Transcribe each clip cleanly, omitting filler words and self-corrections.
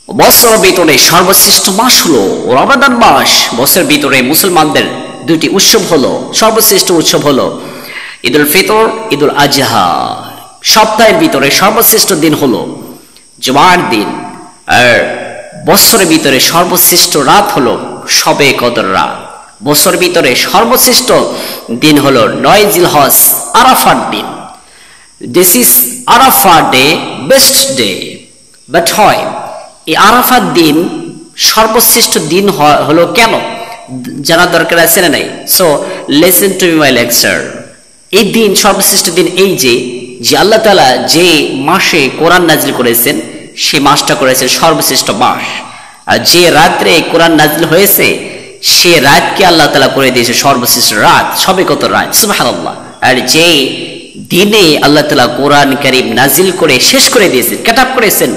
বছরের ভিতরে সর্বশ্রেষ্ঠ মাস হলো রমাদান মাস। বছরের ভিতরে মুসলমানদের দুটি উৎসব হলো, সর্বশ্রেষ্ঠ উৎসব হলো ঈদুল ফিতর, ঈদুল আজহা। সপ্তাহের ভিতরে সর্বশ্রেষ্ঠ দিন হলো জুমার দিন, আর বছরের ভিতরে সর্বশ্রেষ্ঠ রাত হলো শবে কদর রাত। বছরের ভিতরে সর্বশ্রেষ্ঠ দিন হলো 9 জিলহজ, আরাফার দিন। This is Arafah day, best day. But হয় এই আরাফার দিন সর্বশ্রেষ্ঠ দিন হলো কেন, জানার দরকার আছে না নাই? So listen to my lecture. এই দিন সর্বশ্রেষ্ঠ দিন এই যে আল্লাহ তাআলা যে মাসে কোরআন নাজিল করেছেন সে মাসটা করেছেন সর্বশ্রেষ্ঠ মাস। আর যে রাত্রে কোরআন নাজিল হয়েছে সে রাতকে আল্লাহ তাআলা করে দিয়েছে সর্বশ্রেষ্ঠ রাত, শবে কদর রাত। সুবহানাল্লাহ। আর যে দিনে আল্লাহ তাআলা কোরআন কারীম নাজিল করে শেষ করে দিয়েছেন, কাটাপ করেছেন,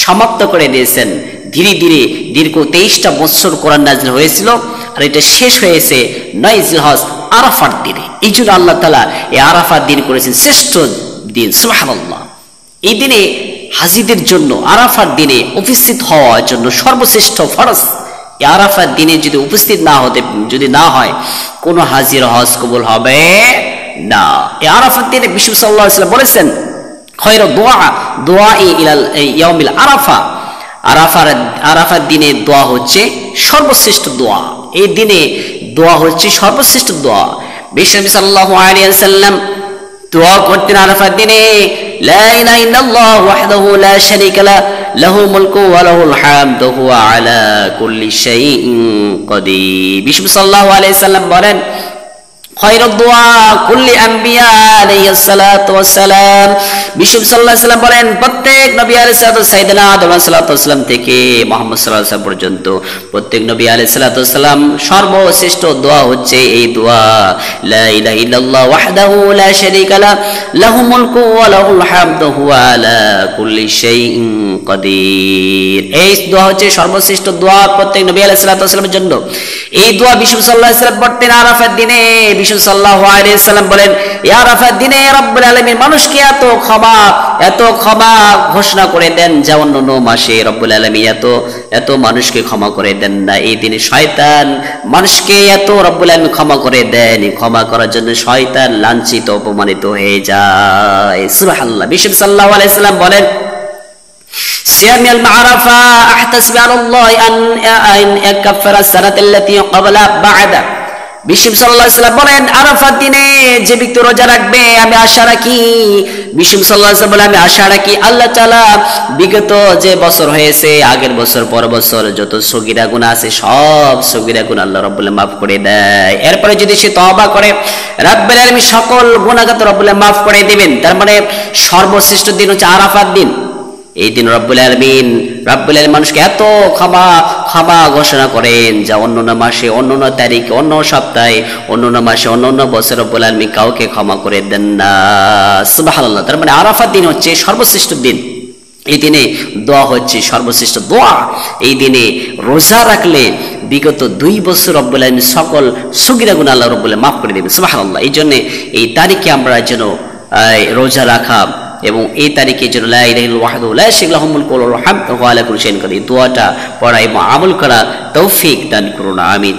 সমাপ্ত করে দিয়েছেন। ধীরে ধীরে দীর্ঘ 23টা বছর কোরআন নাজিল হয়েছিল, আর এটা শেষ হয়েছে 9 জিলহজ আরাফার দিনে। এই জন্য আল্লাহ তাআলা এই আরাফার দিন করেছেন শ্রেষ্ঠ দিন। সুবহানাল্লাহ। এই দিনে হাজিদের জন্য আরাফার দিনে উপস্থিত হওয়ার জন্য সর্বশ্রেষ্ঠ ফরজ। এই আরাফার দিনে যদি উপস্থিত যদি না হয় কোনো হাজির হজ কবুল হবে না। এই আরাফার দিনে বিষ্ণু সাল্লাল্লাহু আলাইহি ওয়াসাল্লাম বলেছেন খায়রু দুআই ইলাল ইয়াউমিল আরাফা। আরাফার দিনে দোয়া হচ্ছে সর্বশ্রেষ্ঠ দোয়া। এই দিনে দোয়া হচ্ছে সর্বশ্রেষ্ঠ দোয়া। বিষ্ণু সাল্লাল্লাহু আলাইহি ওয়াসাল্লাম দোয়া করতেন আরাফার দিনে, লা ইলাহা ইল্লাল্লাহ ওয়াহদাহু লা শারীকা লাহু লাহুল মুলকু ওয়া লাহুল হামদু হুয়া আলা কুল্লি শাইইন কাদির। বিষ্ণু সাল্লাল্লাহু আলাইহি ওয়াসাল্লাম বলেন খায়রুদ দুআ কুল্লি আম্বিয়া আলাইহিস সালাতু ওয়াস সালাম। বিষ্ণু সাল্লাল্লাহু আলাইহি ওয়াসাল্লাম বলেন প্রত্যেক নবী আলাইহিস সালাতু সাইয়েদনা আদম আলাইহিস সালাতু ওয়াস সালাম থেকে মুহাম্মদ সাল্লাল্লাহু আলাইহি ওয়াসাল্লাম পর্যন্ত প্রত্যেক নবী আলাইহিস সালাতু ওয়াস সালাম সর্বশ্রেষ্ঠ দোয়া হচ্ছে এই দোয়া, লা ইলাহা ইল্লাল্লাহ ওয়াহদাহু লা শারীকা লাহু লাহুল মুলকু ওয়া লাহুল হামদু হুয়া আলা কুল্লি শাইইন কাদির। এই দোয়া হচ্ছে সর্বশ্রেষ্ঠ দোয়া প্রত্যেক নবী আলাইহিস সালাতু ওয়াস সালামের জন্য। এই দোয়া বিষ্ণু সাল্লাল্লাহু আলাইহি ওয়াসাল্লাম পড়তেন আরাফার দিনে। বিষ্ণু সাল্লাল্লাহু আলাইহি ওয়াসাল্লাম বলেন এই আরাফার দিনে রব্বুল আলামিন মানুষকে এত ক্ষমা ঘোষণা করে দেন যা অন্যান্য মাসে রব্বুল আলামিন এত মানুষকে ক্ষমা করে দেন না। এই দিনে শয়তান মানুষকে এত রব্বুল আলামিন ক্ষমা করে দেন, ক্ষমা করার জন্য শয়তান লাঞ্ছিত অপমানিত হয়ে যায়। সুবহানাল্লাহ। বিষ্ণু সাল্লাল্লাহু আলাইহি ওয়াসাল্লাম বলেন সিয়াম ইয়াউম আরাফা আহতাসিবু আলাল্লাহি আন ইয়াকাফফারা সানাতাল্লাতী ক্বাবলা বা'দা। বিষ্ণু সাল্লাল্লাহু আলাইহি ওয়াসাল্লাম বলেন আরাফার দিনে যে ব্যক্তি রোজা রাখবে আমি আশা রাখি, বিষ্ণু সাল্লাল্লাহু আলাইহি ওয়াসাল্লাম বলেন আমি আশা রাখি আল্লাহ তাআলা বিগত যে বছর হয়েছে আগের বছর পর বছর যত সগীরা গুনাহ আছে সব সগীরা গুনাহ আল্লাহ রাব্বুল আলামিন maaf করে দেয়। এরপরে যদি সে তওবা করে রাব্বুল আলামিন সকল গুনাহগাত রাব্বুল আলামিন maaf করে দিবেন। তার মানে সর্বশ্রেষ্ঠ দিন হচ্ছে আরাফার দিন। এই দিন রব্বুল আলামিন মানুষকে এত ক্ষমা ঘোষণা করেন যা অন্যান্য মাসে, অন্যান্য তারিখে, অন্য সপ্তাহে, অন্যান্য মাসে, অন্যান্য বছর রব্বুল আলামিন কাউকে ক্ষমা করে দেন না। সুবহানাল্লাহ। তার মানে আরাফার দিন হচ্ছে সর্বশ্রেষ্ঠ দিন। এই দিনে দোয়া হচ্ছে সর্বশ্রেষ্ঠ দোয়া। এই দিনে রোজা রাখলে বিগত 2 বছর রব্বুল আলামিন সকল সগীরা গুনাহ আল্লাহ রব্বুল আলামিন maaf করে দিবেন। সুবহানাল্লাহ। এই জন্য এই তারিখে আমরা যেন রোজা রাখা এবং এই তারিখে যেন লা ইলাহা ইল্লাল্লাহু ওয়াহদাহু লা শারীকা লাহু মুলকুল ওয়া লাহুল হামদু ওয়া আলা কুল্লি শাইইন কাদির দোয়াটা পড়া এবং আমল করা তৌফিক দান করুন। আমিন।